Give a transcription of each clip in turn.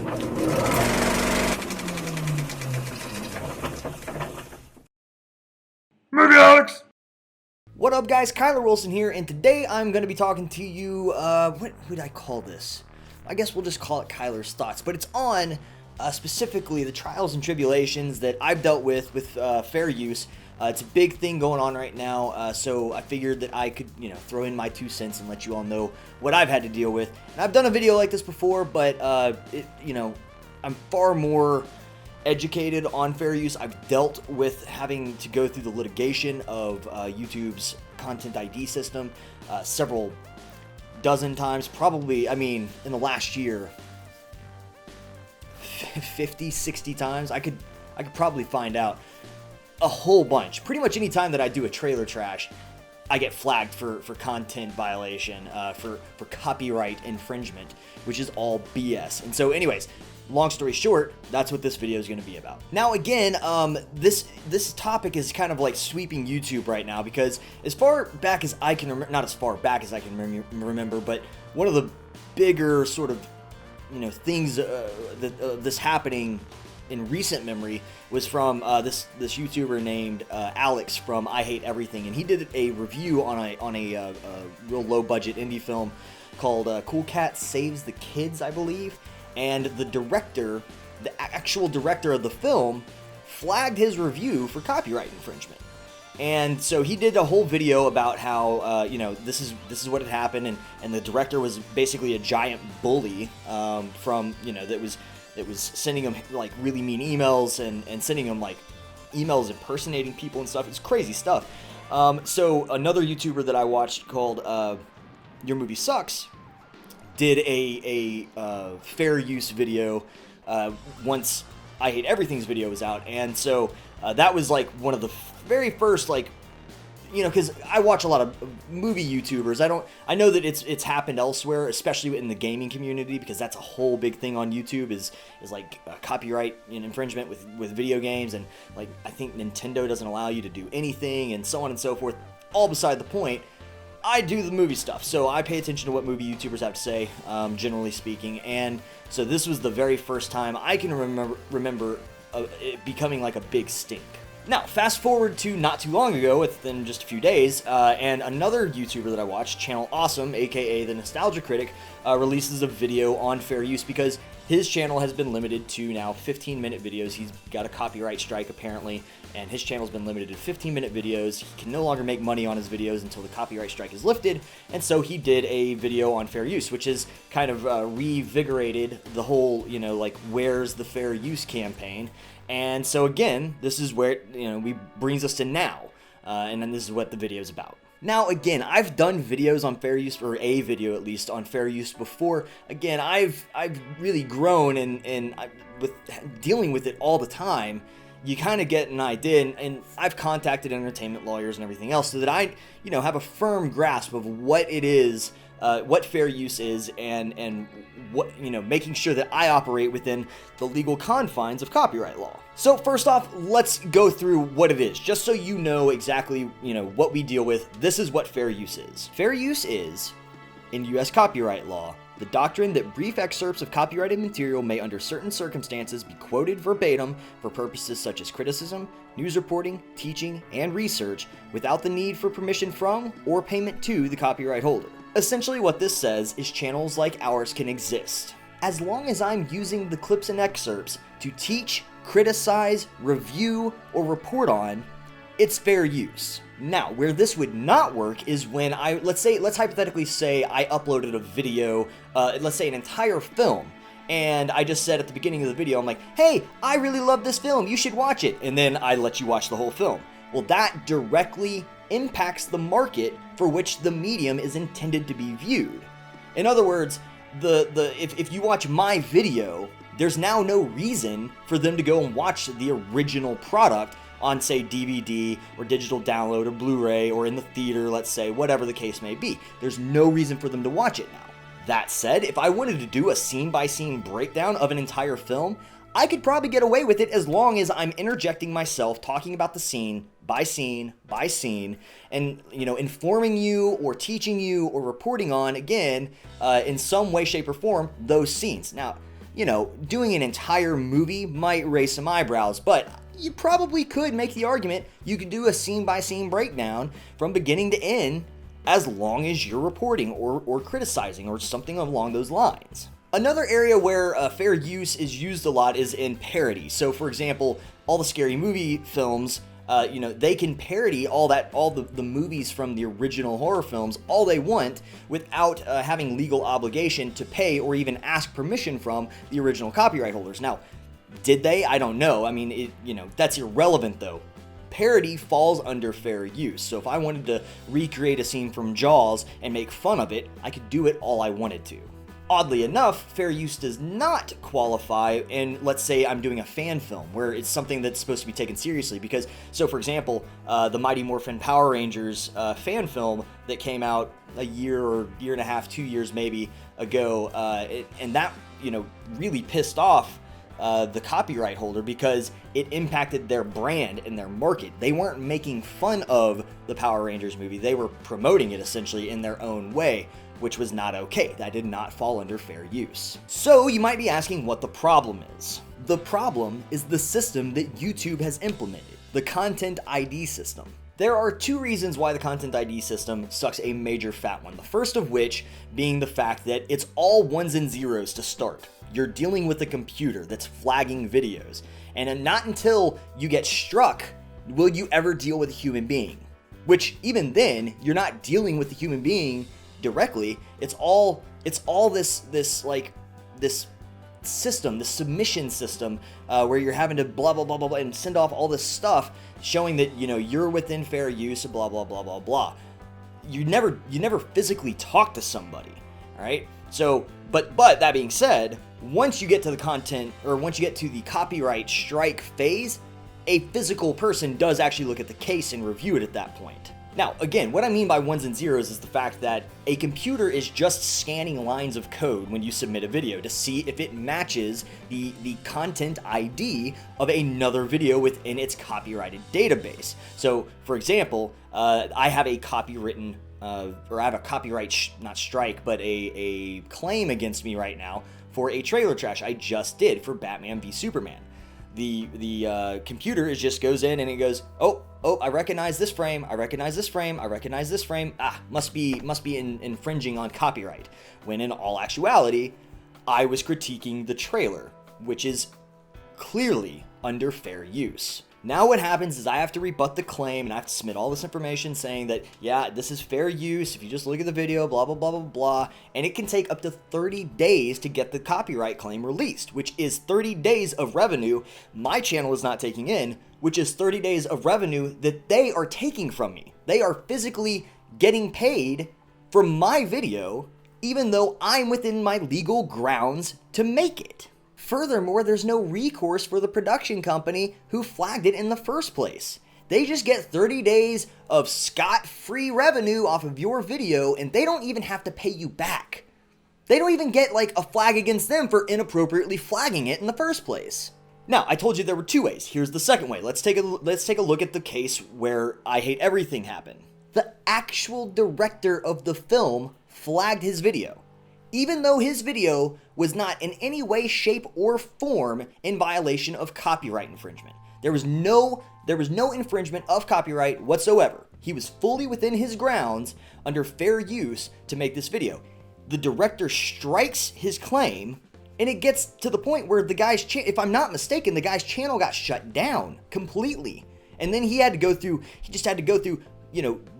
Movie Alex! What up, guys? Kyler Wilson here, and today I'm going to be talking to you, what would I call this? I guess we'll just call it Kyler's Thoughts, but it's on specifically the trials and tribulations that I've dealt with fair use. It's a big thing going on right now, so I figured that I could, throw in my 2 cents and let you all know what I've had to deal with. And I've done a video like this before, but, I'm far more educated on fair use. I've dealt with having to go through the litigation of YouTube's content ID system several dozen times, probably, in the last year, 50, 60 times. I could probably find out a whole bunch. Pretty much any time that I do a trailer trash, I get flagged for content violation, for copyright infringement, which is all BS. And so anyways, long story short, that's what this video is going to be about. Now again, this topic is kind of like sweeping YouTube right now, because as far back as I can remember, not as far back as I can remember, but one of the bigger sort of, things this happening in recent memory was from this YouTuber named Alex from I Hate Everything, and he did a review on a real low budget indie film called Cool Cat Saves the Kids, I believe. And the actual director of the film, flagged his review for copyright infringement. And so he did a whole video about how, this is what had happened, and the director was basically a giant bully from, that was sending him like really mean emails and sending him like emails impersonating people and stuff. It's crazy stuff. So another YouTuber that I watched called Your Movie Sucks did a fair use video once I Hate Everything's video was out, and so that was like one of the very first, like, because I watch a lot of movie YouTubers. I know that it's happened elsewhere, especially in the gaming community, because that's a whole big thing on YouTube is like copyright infringement with video games, and like I think Nintendo doesn't allow you to do anything, and so on and so forth. All beside the point. I do the movie stuff, so I pay attention to what movie YouTubers have to say, generally speaking, and so this was the very first time I can remember it becoming like a big stink. Now, fast forward to not too long ago, within just a few days, and another YouTuber that I watch, Channel Awesome, aka The Nostalgia Critic, releases a video on fair use, because his channel has been limited to now 15-minute videos. He's got a copyright strike, apparently, and his channel's been limited to 15-minute videos. He can no longer make money on his videos until the copyright strike is lifted, and so he did a video on fair use, which has kind of revigorated the whole, like, where's the fair use campaign. And so again, this is where it, brings us to now, and then this is what the video is about. Now again, I've done videos on fair use, or a video at least on fair use before. Again, I've really grown, and with dealing with it all the time, you kind of get an idea, and I've contacted entertainment lawyers and everything else so that I, have a firm grasp of what it is, what fair use is, and what, making sure that I operate within the legal confines of copyright law. So first off, let's go through what it is, just so you know exactly, what we deal with. This is what fair use is. Fair use is, in U.S. copyright law, the doctrine that brief excerpts of copyrighted material may under certain circumstances be quoted verbatim for purposes such as criticism, news reporting, teaching, and research without the need for permission from or payment to the copyright holder. Essentially what this says is channels like ours can exist, as long as I'm using the clips and excerpts to teach, criticize, review, or report on, it's fair use. Now, where this would not work is when let's hypothetically say I uploaded a video, let's say an entire film, and I just said at the beginning of the video, I'm like, hey, I really love this film, you should watch it, and then I let you watch the whole film. Well, that directly impacts the market for which the medium is intended to be viewed. In other words, if you watch my video, there's now no reason for them to go and watch the original product on, say, DVD or digital download or Blu-ray or in the theater, let's say, whatever the case may be. There's no reason for them to watch it now. That said, if I wanted to do a scene-by-scene breakdown of an entire film, I could probably get away with it as long as I'm interjecting myself, talking about the scene by scene by scene, and informing you or teaching you or reporting on, again, in some way, shape, or form, those scenes. Now, doing an entire movie might raise some eyebrows, but you probably could make the argument you could do a scene-by-scene breakdown from beginning to end as long as you're reporting or criticizing or something along those lines. Another area where fair use is used a lot is in parody. So, for example, all the Scary Movie films, they can parody all the movies from the original horror films all they want without having legal obligation to pay or even ask permission from the original copyright holders. Now, did they? I don't know. I mean, that's irrelevant though. Parody falls under fair use. So if I wanted to recreate a scene from Jaws and make fun of it, I could do it all I wanted to. Oddly enough, fair use does not qualify in, let's say I'm doing a fan film where it's something that's supposed to be taken seriously because, so for example, the Mighty Morphin Power Rangers fan film that came out a year or year and a half, 2 years maybe ago, and that, really pissed off the copyright holder because it impacted their brand and their market. They weren't making fun of the Power Rangers movie, they were promoting it essentially in their own way, which was not okay. That did not fall under fair use. So you might be asking what the problem is. The problem is the system that YouTube has implemented, the Content ID system. There are two reasons why the Content ID system sucks a major fat one. The first of which being the fact that it's all ones and zeros to start. You're dealing with a computer that's flagging videos, and not until you get struck will you ever deal with a human being. Which even then, you're not dealing with the human being directly. It's all this system, this submission system, where you're having to blah blah blah blah blah and send off all this stuff showing that you're within fair use, blah blah blah blah blah. You never physically talk to somebody, all right? So, but that being said, once you get to the content or once you get to the copyright strike phase, a physical person does actually look at the case and review it at that point. Now, again, what I mean by ones and zeros is the fact that a computer is just scanning lines of code when you submit a video to see if it matches the content ID of another video within its copyrighted database. So, for example, I have a copywritten, or I have a copyright, not strike, but a claim against me right now for a trailer trash I just did for Batman v Superman. The computer just goes in and it goes, oh, I recognize this frame, I recognize this frame, I recognize this frame, must be infringing on copyright. When in all actuality, I was critiquing the trailer, which is clearly under fair use. Now what happens is I have to rebut the claim and I have to submit all this information saying that, yeah, this is fair use if you just look at the video, blah, blah, blah, blah, blah. And it can take up to 30 days to get the copyright claim released, which is 30 days of revenue my channel is not taking in, which is 30 days of revenue that they are taking from me. They are physically getting paid for my video, even though I'm within my legal grounds to make it. Furthermore, there's no recourse for the production company who flagged it in the first place. They just get 30 days of scot-free revenue off of your video, and they don't even have to pay you back. They don't even get like a flag against them for inappropriately flagging it in the first place. Now, I told you there were two ways. Here's the second way. Let's take a look at the case where I Hate Everything happened. The actual director of the film flagged his video, even though his video was not in any way, shape, or form in violation of copyright infringement. There was no infringement of copyright whatsoever. He was fully within his grounds under fair use to make this video. The director strikes his claim, and it gets to the point where the guy's if I'm not mistaken, the guy's channel got shut down completely. And then he just had to go through,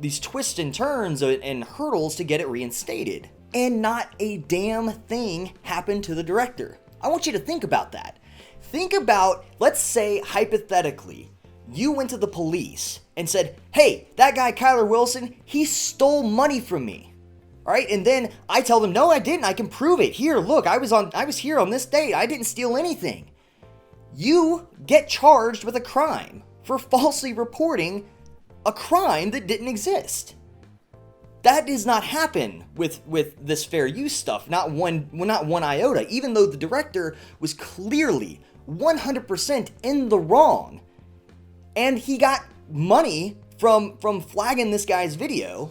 these twists and turns and hurdles to get it reinstated. And not a damn thing happened to the director. I want you to think about that. Think about, let's say, hypothetically, you went to the police and said, hey, that guy Kyler Wilson, he stole money from me. All right, and then I tell them, no, I didn't. I can prove it. Here, look, I was here on this date. I didn't steal anything. You get charged with a crime for falsely reporting a crime that didn't exist. That does not happen with this fair use stuff, not one iota, even though the director was clearly 100% in the wrong. And he got money from flagging this guy's video.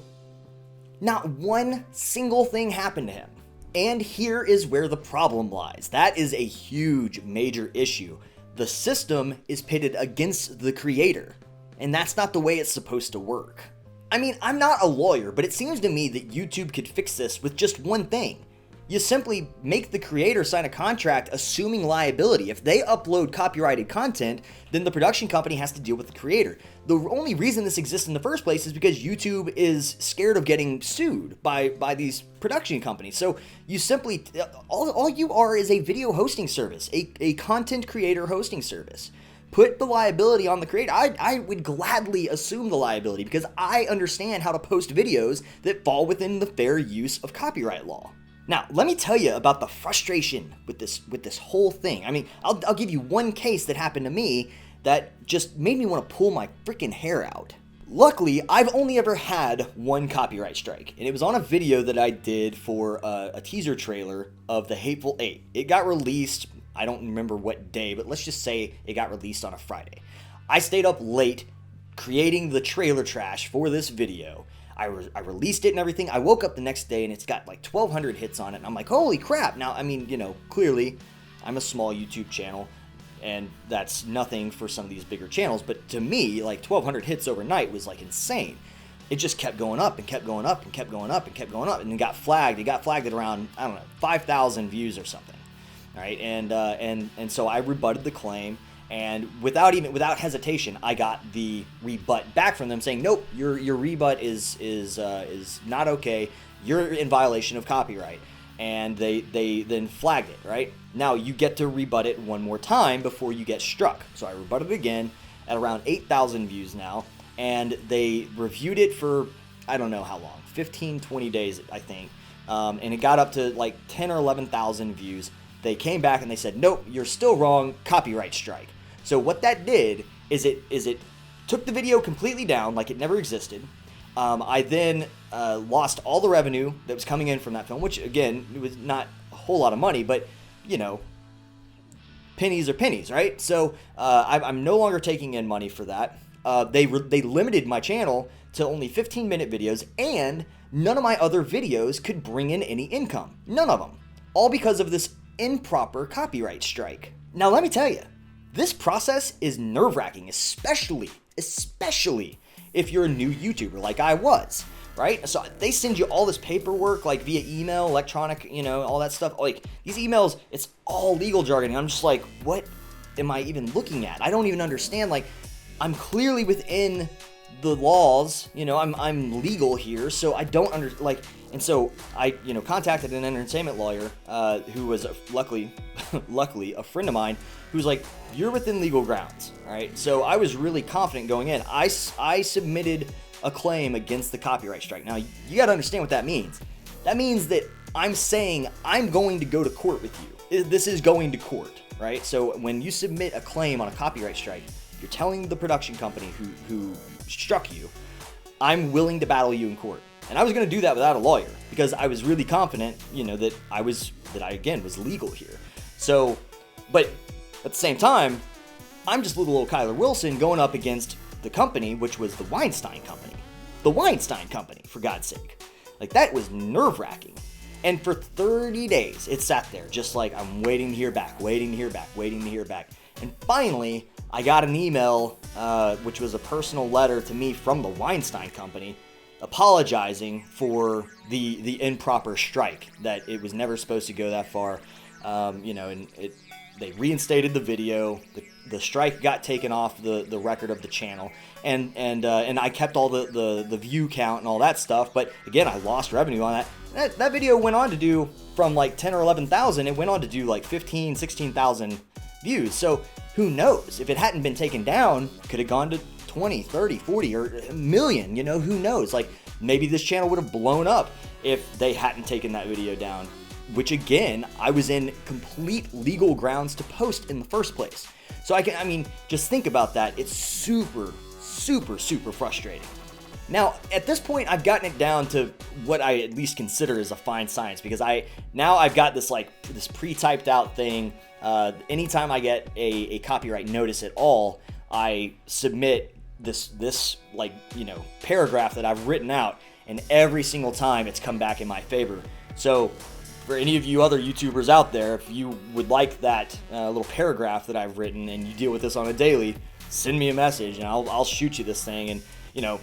Not one single thing happened to him. And here is where the problem lies. That is a huge, major issue. The system is pitted against the creator, and that's not the way it's supposed to work. I mean, I'm not a lawyer, but it seems to me that YouTube could fix this with just one thing. You simply make the creator sign a contract assuming liability. If they upload copyrighted content, then the production company has to deal with the creator. The only reason this exists in the first place is because YouTube is scared of getting sued by these production companies. So you simply, all you are is a video hosting service, a content creator hosting service. Put the liability on the creator. I would gladly assume the liability because I understand how to post videos that fall within the fair use of copyright law. Now, let me tell you about the frustration with this whole thing. I mean, I'll give you one case that happened to me that just made me want to pull my freaking hair out. Luckily, I've only ever had one copyright strike, and it was on a video that I did for a teaser trailer of The Hateful Eight. It got released, I don't remember what day, but let's just say it got released on a Friday. I stayed up late creating the trailer trash for this video. I released it and everything. I woke up the next day and it's got like 1,200 hits on it. And I'm like, holy crap. Now, I mean, clearly I'm a small YouTube channel and that's nothing for some of these bigger channels. But to me, like 1,200 hits overnight was like insane. It just kept going up and kept going up and kept going up and kept going up and it got flagged. It got flagged at around, 5,000 views or something. All right. And so I rebutted the claim. And without hesitation, I got the rebut back from them saying, nope, your rebut is not okay. You're in violation of copyright. And they then flagged it, right? Now you get to rebut it one more time before you get struck. So I rebutted it again at around 8,000 views now. And they reviewed it for, I don't know how long, 15, 20 days, I think. And it got up to like 10 or 11,000 views. They came back and they said, nope, you're still wrong, copyright strike. So what that did is it took the video completely down like it never existed. I then lost all the revenue that was coming in from that film, which again, it was not a whole lot of money, but pennies are pennies, right? So I'm no longer taking in money for that. They limited my channel to only 15-minute videos, and none of my other videos could bring in any income. None of them. All because of this improper copyright strike. Now let me tell you, this process is nerve-wracking, especially if you're a new YouTuber like I was, right? So they send you all this paperwork like via email, electronic, all that stuff. Like these emails, it's all legal jargon. And I'm just like, what am I even looking at? I don't even understand. Like, I'm clearly within the laws, I'm legal here, so I don't and so I, contacted an entertainment lawyer who was luckily a friend of mine who's like, you're within legal grounds, all right? So I was really confident going in. I submitted a claim against the copyright strike. Now, you got to understand what that means. That means that I'm saying I'm going to go to court with you. This is going to court, right? So when you submit a claim on a copyright strike, you're telling the production company who struck you, I'm willing to battle you in court. And I was going to do that without a lawyer because I was really confident, that I again was legal here. So, but at the same time, I'm just little old Kyler Wilson going up against the company, which was the Weinstein Company. The Weinstein Company, for God's sake. Like, that was nerve-wracking. And for 30 days, it sat there just like I'm waiting to hear back. And finally, I got an email, which was a personal letter to me from the Weinstein Company, apologizing for the improper strike, that it was never supposed to go that far, and they reinstated the video. The strike got taken off the record of the channel, and I kept all the view count and all that stuff. But again, I lost revenue on that. That video went on to do from like 10 or 11,000. It went on to do like 15, 16,000 views. So who knows? If it hadn't been taken down, could have gone to 20, 30, 40, or a million, who knows? Like, maybe this channel would have blown up if they hadn't taken that video down, which again, I was in complete legal grounds to post in the first place. So just think about that. It's super, super, super frustrating. Now, at this point, I've gotten it down to what I at least consider is a fine science, because I've got this pre-typed out thing. Anytime I get a copyright notice at all, I submit this paragraph that I've written out, and every single time it's come back in my favor. So for any of you other YouTubers out there, if you would like that little paragraph that I've written and you deal with this on a daily, send me a message and I'll shoot you this thing. And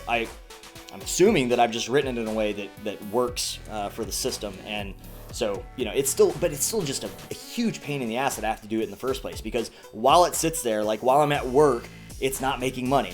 I'm assuming that I've just written it in a way that works for the system. And so, it's still just a huge pain in the ass that I have to do it in the first place, because while it sits there, like while I'm at work, it's not making money.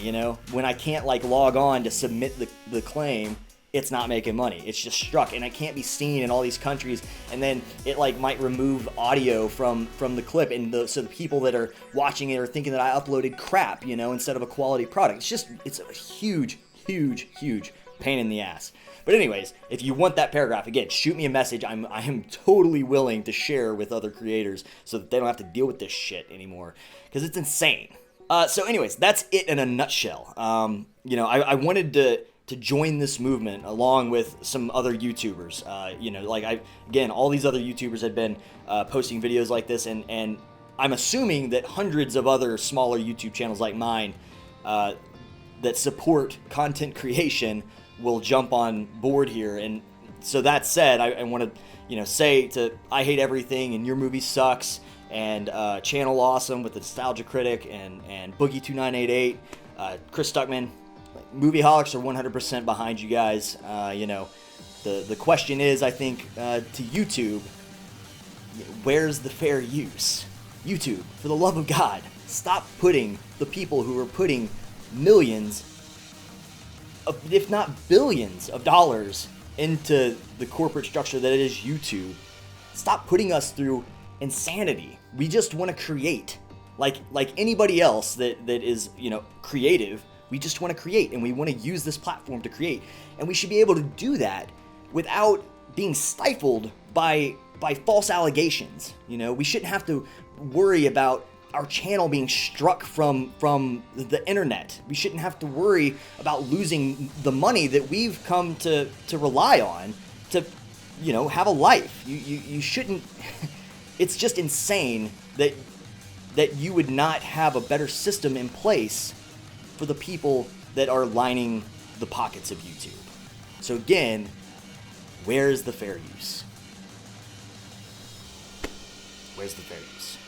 When I can't like log on to submit the claim, it's not making money. It's just struck, and it can't be seen in all these countries. And then it like might remove audio from the clip, and so the people that are watching it are thinking that I uploaded crap, instead of a quality product. It's a huge pain in the ass. But anyways, if you want that paragraph, again, shoot me a message. I am totally willing to share with other creators so that they don't have to deal with this shit anymore, because it's insane. So anyways, that's it in a nutshell. I wanted to join this movement along with some other YouTubers. All these other YouTubers had been posting videos like this, and I'm assuming that hundreds of other smaller YouTube channels like mine that support content creation will jump on board here. And so that said, I want to say to I Hate Everything and Your Movie Sucks and Channel Awesome with the Nostalgia Critic and Boogie2988, Chris Stuckman, Movie Holics are 100% behind you guys. The question is, I think, to YouTube, where's the fair use? YouTube, for the love of God, stop putting the people who are putting millions, if not billions of dollars into the corporate structure that is YouTube. Stop putting us through insanity. We just want to create. Like anybody else that is, creative, we just want to create, and we want to use this platform to create. And we should be able to do that without being stifled by false allegations. We shouldn't have to worry about our channel being struck from the internet. We shouldn't have to worry about losing the money that we've come to rely on to, have a life. You shouldn't. It's just insane that you would not have a better system in place for the people that are lining the pockets of YouTube. So again, where's the fair use? Where's the fair use?